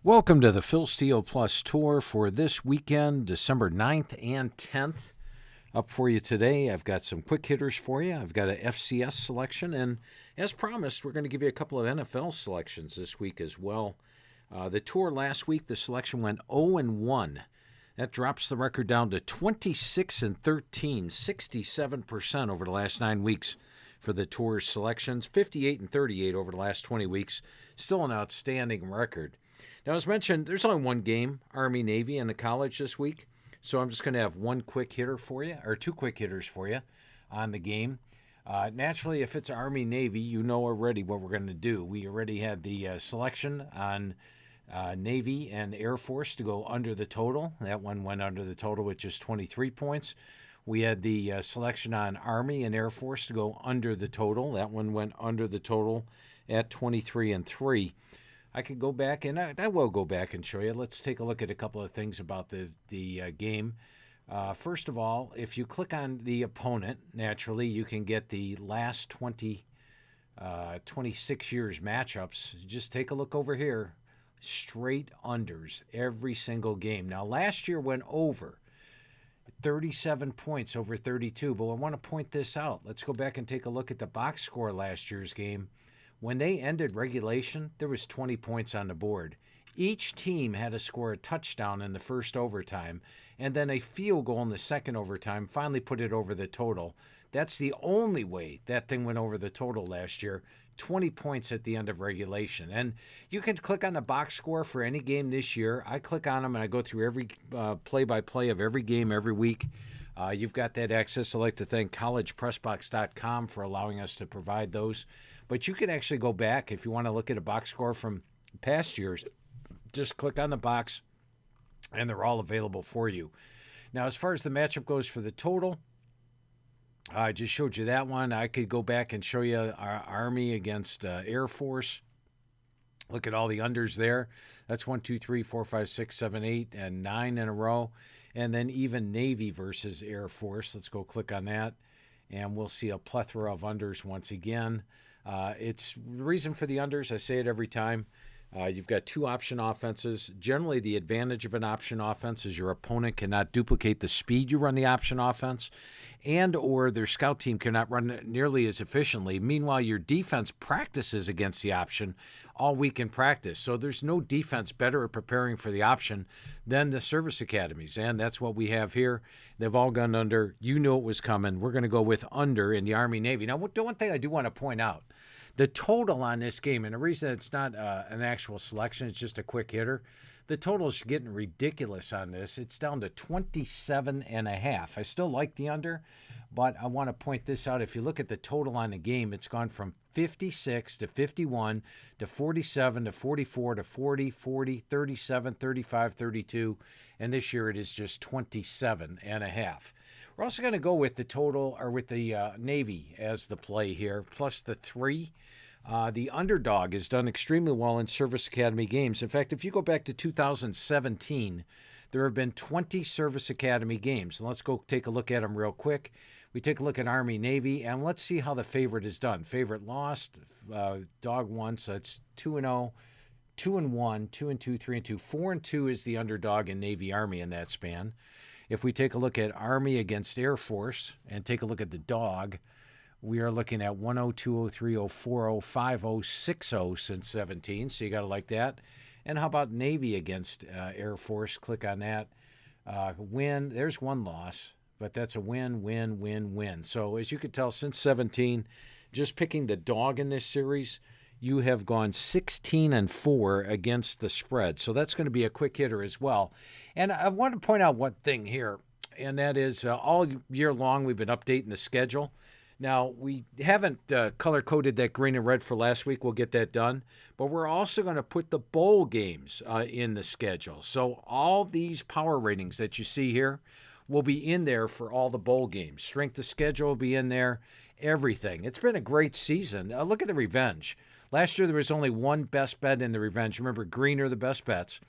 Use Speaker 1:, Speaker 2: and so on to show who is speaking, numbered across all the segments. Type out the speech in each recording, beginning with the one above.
Speaker 1: Welcome to the Phil Steele Plus tour for this weekend, December 9th and 10th. Up for you today, I've got some quick hitters for you. I've got a FCS selection, and as promised, we're going to give you a couple of NFL selections this week as well. The tour last week, the selection went 0-1. That drops the record down to 26-13, 67% over the last 9 weeks for the tour's selections, 58-38 over the last 20 weeks. Still an outstanding record. Now, as mentioned, there's only one game, Army-Navy, in the college this week. So I'm just going to have one quick hitter for you, or two quick hitters for you on the game. Naturally, if it's Army-Navy, you know already what we're going to do. We already had the selection on Navy and Air Force to go under the total. That one went under the total with just 23 points. We had the selection on Army and Air Force to go under the total. That one went under the total at 23-3. I could go back, and I will go back and show you. Let's take a look at a couple of things about the game. First of all, if you click on the opponent, naturally, you can get the last 26 years matchups. Just take a look over here. Straight unders every single game. Now, last year went over. 37 points over 32, but I want to point this out. Let's go back and take a look at the box score last year's game. When they ended regulation, there was 20 points on the board. Each team had to score a touchdown in the first overtime, and then a field goal in the second overtime finally put it over the total. That's the only way that thing went over the total last year, 20 points at the end of regulation. And you can click on the box score for any game this year. I click on them, and I go through every play-by-play of every game every week. You've got that access. I'd like to thank collegepressbox.com for allowing us to provide those. But you can actually go back if you want to look at a box score from past years. Just click on the box, and they're all available for you. Now, as far as the matchup goes for the total, I just showed you that one. I could go back and show you our Army against Air Force. Look at all the unders there. That's 1, 2, 3, 4, 5, 6, 7, 8, and 9 in a row. And then even Navy versus Air Force. Let's go click on that, and we'll see a plethora of unders once again. It's the reason for the unders. I say it every time. You've got two option offenses. Generally, the advantage of an option offense is your opponent cannot duplicate the speed you run the option offense, and or their scout team cannot run it nearly as efficiently. Meanwhile, your defense practices against the option all week in practice. So there's no defense better at preparing for the option than the service academies, and that's what we have here. They've all gone under. You knew it was coming. We're going to go with under in the Army-Navy. Now, one thing I do want to point out, the total on this game, and the reason it's not an actual selection, it's just a quick hitter, the total's getting ridiculous on this. It's down to 27.5. I still like the under, but I want to point this out. If you look at the total on the game, it's gone from 56 to 51 to 47 to 44 to 40, 40, 37, 35, 32, and this year it is just 27.5. We're also going to go with the total, or with the Navy as the play here, plus the 3. The underdog has done extremely well in Service Academy games. In fact, if you go back to 2017, there have been 20 Service Academy games. And let's go take a look at them real quick. We take a look at Army-Navy, and let's see how the favorite is done. Favorite lost, dog won, so it's 2-0, 2-1, 2-2, 3-2. 4-2 is the underdog in Navy-Army in that span. If we take a look at Army against Air Force and take a look at the dog, we are looking at 1-0, 2-0, 3-0, 4-0, 5-0, 6-0 since 17, so you got to like that. And how about Navy against Air Force? Click on that. Win, there's one loss, but that's a win, win, win, win. So as you can tell, since 17, just picking the dog in this series, you have gone 16-4 against the spread. So that's going to be a quick hitter as well. And I want to point out one thing here, and that is all year long we've been updating the schedule. Now, we haven't color-coded that green and red for last week. We'll get that done. But we're also going to put the bowl games in the schedule. So all these power ratings that you see here will be in there for all the bowl games. Strength of schedule will be in there, everything. It's been a great season. Look at the revenge. Last year, there was only one best bet in the revenge. Remember, green are the best bets.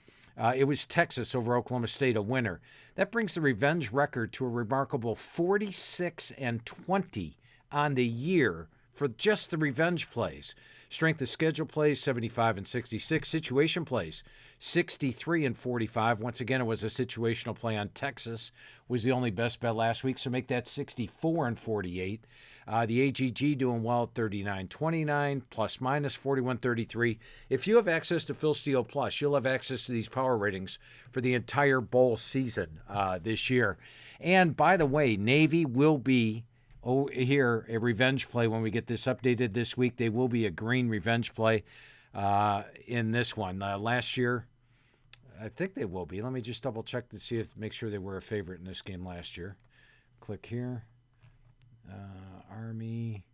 Speaker 1: It was Texas over Oklahoma State, a winner. That brings the revenge record to a remarkable 46-20 on the year for just the revenge plays. Strength of schedule plays, 75 and 66. Situation plays, 63 and 45. Once again, it was a situational play on Texas. Was the only best bet last week, so make that 64 and 48. The AGG doing well at 39.29, plus minus 41.33. If you have access to Phil Steele Plus, you'll have access to these power ratings for the entire bowl season this year. And by the way, Navy will be here a revenge play when we get this updated this week. They will be a green revenge play in this one. Last year, I think they will be. Let me just double check to see make sure they were a favorite in this game last year. Click here. Army.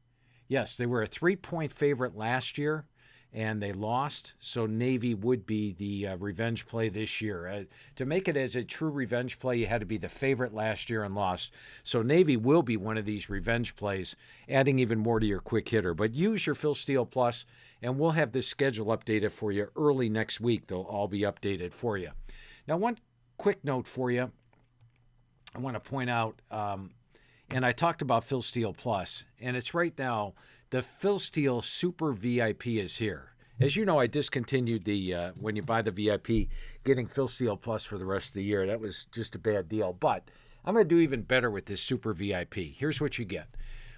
Speaker 1: Yes, they were a 3-point favorite last year, and they lost. So Navy would be the revenge play this year. To make it as a true revenge play, you had to be the favorite last year and lost. So Navy will be one of these revenge plays, adding even more to your quick hitter. But use your Phil Steele Plus, and we'll have this schedule updated for you early next week. They'll all be updated for you. Now, one quick note for you. I want to point out, and I talked about Phil Steele Plus, and it's right now, the Phil Steele Super VIP is here. As you know, I discontinued the, when you buy the VIP, getting Phil Steele Plus for the rest of the year. That was just a bad deal. But I'm going to do even better with this Super VIP. Here's what you get.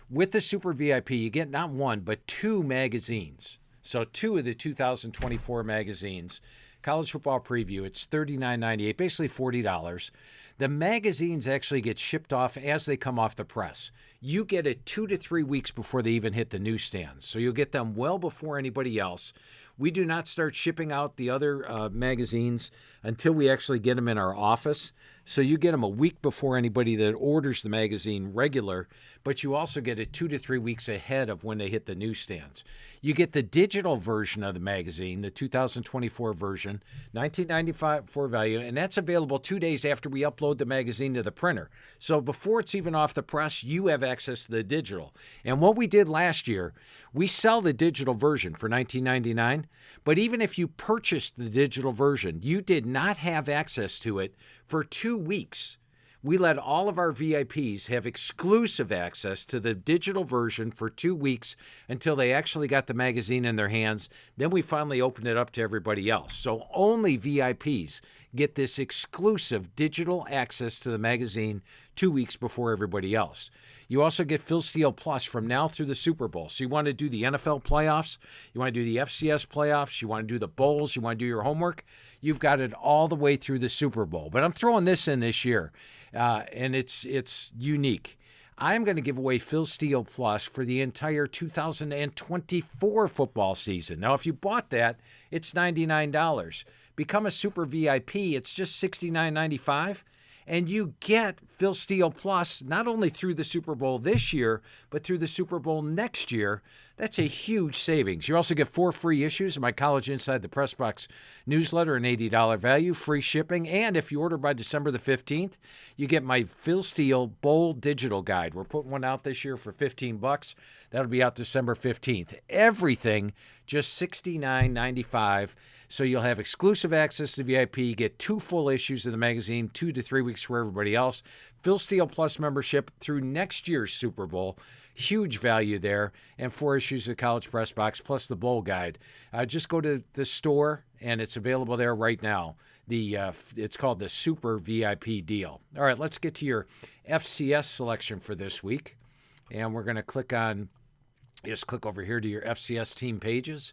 Speaker 1: With the Super VIP, you get not one, but 2 magazines. So 2 of the 2024 magazines. College Football Preview, it's $39.98, basically $40. The magazines actually get shipped off as they come off the press. You get it 2 to 3 weeks before they even hit the newsstands. So you'll get them well before anybody else. We do not start shipping out the other magazines until we actually get them in our office. So you get them a week before anybody that orders the magazine regular, but you also get it 2 to 3 weeks ahead of when they hit the newsstands. You get the digital version of the magazine, the 2024 version, $19.95 for value, and that's available 2 days after we upload the magazine to the printer. So before it's even off the press, you have access to the digital. And what we did last year, we sell the digital version for $19.99, but even if you purchased the digital version, you did not have access to it for 2 weeks. We let all of our VIPs have exclusive access to the digital version for 2 weeks until they actually got the magazine in their hands. Then we finally opened it up to everybody else. So only VIPs get this exclusive digital access to the magazine 2 weeks before everybody else. You also get Phil Steele Plus from now through the Super Bowl. So you want to do the NFL playoffs, you want to do the FCS playoffs, you want to do the bowls, you want to do your homework, you've got it all the way through the Super Bowl. But I'm throwing this in this year, and it's unique. I'm going to give away Phil Steele Plus for the entire 2024 football season. Now, if you bought that, it's $99. Become a Super VIP, it's just $69.95. And you get Phil Steele Plus not only through the Super Bowl this year, but through the Super Bowl next year. That's a huge savings. You also get 4 free issues of my College Inside the Press Box newsletter, an $80 value, free shipping. And if you order by December the 15th, you get my Phil Steele Bowl Digital Guide. We're putting one out this year for $15. That'll be out December 15th. Everything just $69.95. So you'll have exclusive access to VIP, get 2 full issues of the magazine, 2 to 3 weeks for everybody else. Phil Steele Plus membership through next year's Super Bowl. Huge value there. And 4 issues of College Press Box plus the Bowl Guide. Just go to the store, and it's available there right now. It's called the Super VIP deal. All right, let's get to your FCS selection for this week. And we're going to just click over here to your FCS team pages.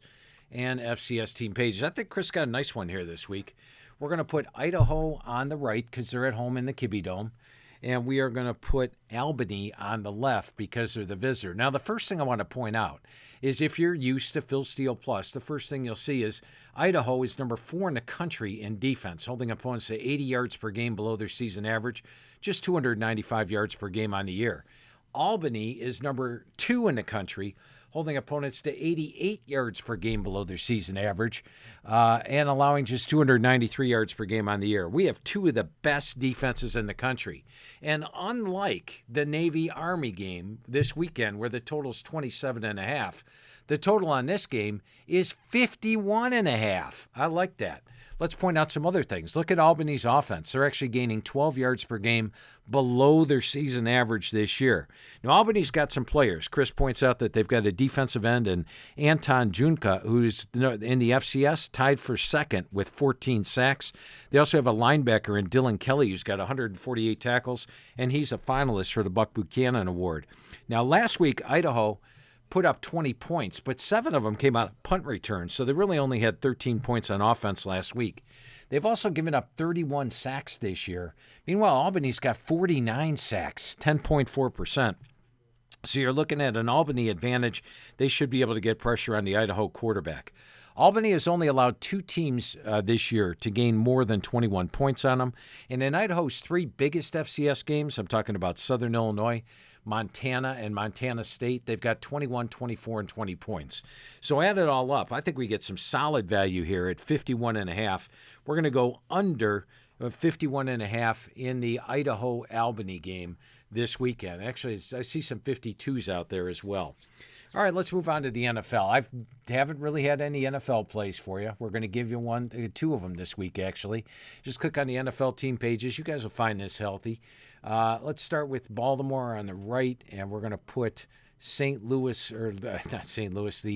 Speaker 1: And FCS team pages. I think Chris got a nice one here this week. We're going to put Idaho on the right because they're at home in the Kibbe Dome. And we are going to put Albany on the left because they're the visitor. Now, the first thing I want to point out is if you're used to Phil Steele Plus, the first thing you'll see is Idaho is number 4 in the country in defense, holding opponents to 80 yards per game below their season average, just 295 yards per game on the year. Albany is number 2 in the country, holding opponents to 88 yards per game below their season average, and allowing just 293 yards per game on the year. We have 2 of the best defenses in the country. And unlike the Navy-Army game this weekend, where the total is 27.5, the total on this game is 51.5. I like that. let's point out some other things. Look at Albany's offense. They're actually gaining 12 yards per game below their season average this year. Now, Albany's got some players. Chris points out that they've got a defensive end in Anton Junka, who's in the FCS, tied for second with 14 sacks. They also have a linebacker in Dylan Kelly, who's got 148 tackles, and he's a finalist for the Buck Buchanan Award. Now, last week, Idaho put up 20 points, but 7 of them came out of punt returns, so they really only had 13 points on offense last week. They've also given up 31 sacks this year. Meanwhile, Albany's got 49 sacks, 10.4%. So you're looking at an Albany advantage. They should be able to get pressure on the Idaho quarterback. Albany has only allowed 2 teams this year to gain more than 21 points on them. And in Idaho's 3 biggest FCS games, I'm talking about Southern Illinois, Montana, and Montana State, they've got 21, 24, and 20 points. So add it all up, I think we get some solid value here at 51.5. We're going to go under 51.5 in the Idaho-Albany game this weekend. Actually, I see some 52s out there as well. All right, let's move on to the NFL. I haven't really had any NFL plays for you. We're going to give you 2 of them this week, actually. Just click on the NFL team pages. You guys will find this healthy. Let's start with Baltimore on the right, and we're going to put the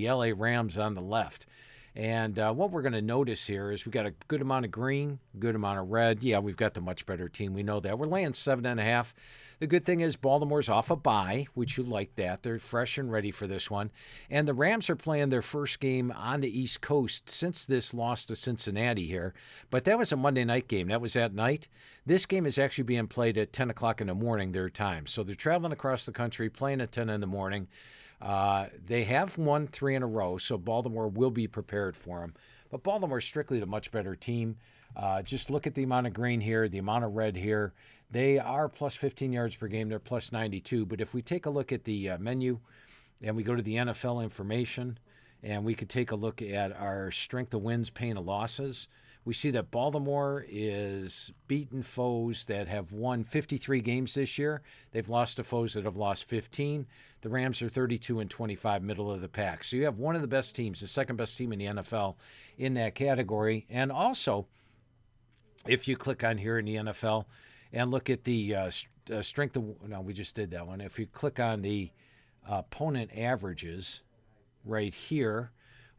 Speaker 1: LA Rams on the left. And what we're going to notice here is we got a good amount of green, good amount of red. Yeah, we've got the much better team. We know that. We're laying 7.5. The good thing is Baltimore's off a bye, which you like that. They're fresh and ready for this one. And the Rams are playing their first game on the East Coast since this loss to Cincinnati here. But that was a Monday night game. That was at night. This game is actually being played at 10 o'clock in the morning, their time. So they're traveling across the country, playing at 10 in the morning. They have won 3 in a row, so Baltimore will be prepared for them. But Baltimore's strictly the much better team. Just look at the amount of green here, the amount of red here. They are plus 15 yards per game. They're plus 92. But if we take a look at the menu and we go to the NFL information and we could take a look at our strength of wins, pain of losses, we see that Baltimore is beaten foes that have won 53 games this year. They've lost to foes that have lost 15. The Rams are 32-25, middle of the pack. So you have one of the best teams, the second best team in the NFL in that category. And also, if you click on here in the NFL and look at the strength of, no, we just did that one. If you click on the opponent averages right here,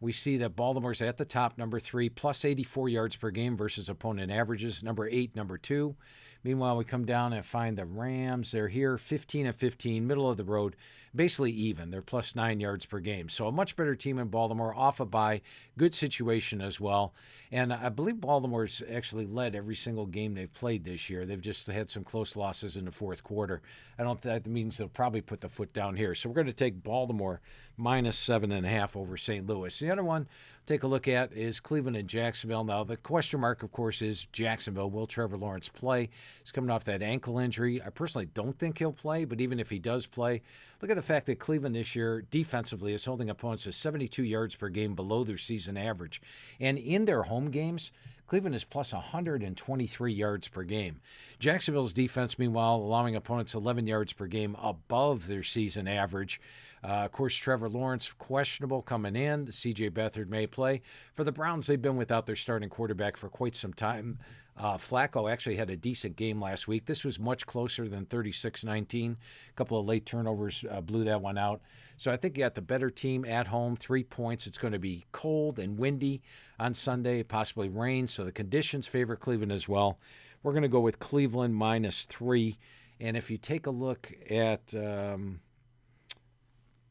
Speaker 1: we see that Baltimore's at the top, number 3, plus 84 yards per game versus opponent averages, number 8, number 2. Meanwhile, we come down and find the Rams. They're here 15-15, middle of the road, basically even. They're plus 9 yards per game. So a much better team in Baltimore, off a bye, good situation as well. And I believe Baltimore's actually led every single game they've played this year. They've just had some close losses in the fourth quarter. I don't think that means they'll probably put the foot down here. So we're going to take Baltimore minus 7.5 over St. Louis. The other one take a look at is Cleveland and Jacksonville. Now, the question mark, of course, is Jacksonville. Will Trevor Lawrence play? He's coming off that ankle injury. I personally don't think he'll play, but even if he does play, look at the fact that Cleveland this year defensively is holding opponents to 72 yards per game below their season average. And in their home games, Cleveland is plus 123 yards per game. Jacksonville's defense, meanwhile, allowing opponents 11 yards per game above their season average. Of course, Trevor Lawrence questionable coming in. C.J. Beathard may play. For the Browns, they've been without their starting quarterback for quite some time. Flacco actually had a decent game last week. This was much closer than 36-19. A couple of late turnovers blew that one out. So I think you got the better team at home, 3 points. It's going to be cold and windy on Sunday, possibly rain. So the conditions favor Cleveland as well. We're going to go with Cleveland minus 3. And if you take a look at...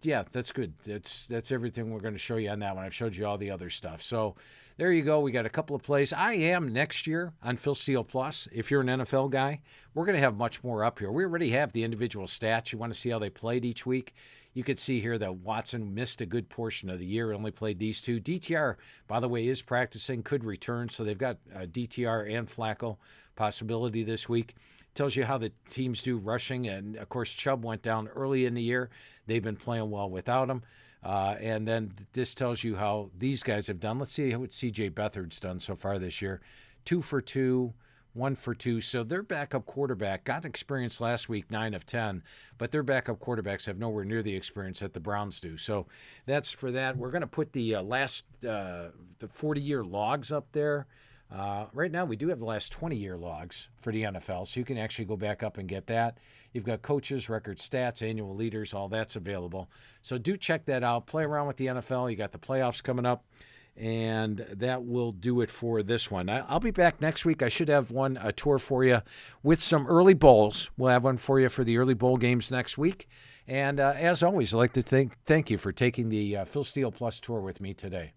Speaker 1: yeah, that's good. That's everything we're going to show you on that one. I've showed you all the other stuff. So there you go. We got a couple of plays. I am next year on Phil Steele Plus. If you're an NFL guy, we're going to have much more up here. We already have the individual stats. You want to see how they played each week. You could see here that Watson missed a good portion of the year, only played these 2. DTR, by the way, is practicing, could return. So they've got DTR and Flacco possibility this week. Tells you how the teams do rushing. And, of course, Chubb went down early in the year. They've been playing well without him. And then this tells you how these guys have done. Let's see what C.J. Beathard's done so far this year. 2 for 2, 1 for 2. So their backup quarterback got experience last week, 9 of 10. But their backup quarterbacks have nowhere near the experience that the Browns do. So that's for that. We're going to put the last the 40-year logs up there. Right now, we do have the last 20-year logs for the NFL, so you can actually go back up and get that. You've got coaches, record stats, annual leaders, all that's available. So do check that out. Play around with the NFL. You got the playoffs coming up, and that will do it for this one. I'll be back next week. I should have a tour for you with some early bowls. We'll have one for you for the early bowl games next week. And as always, I'd like to thank you for taking the Phil Steele Plus tour with me today.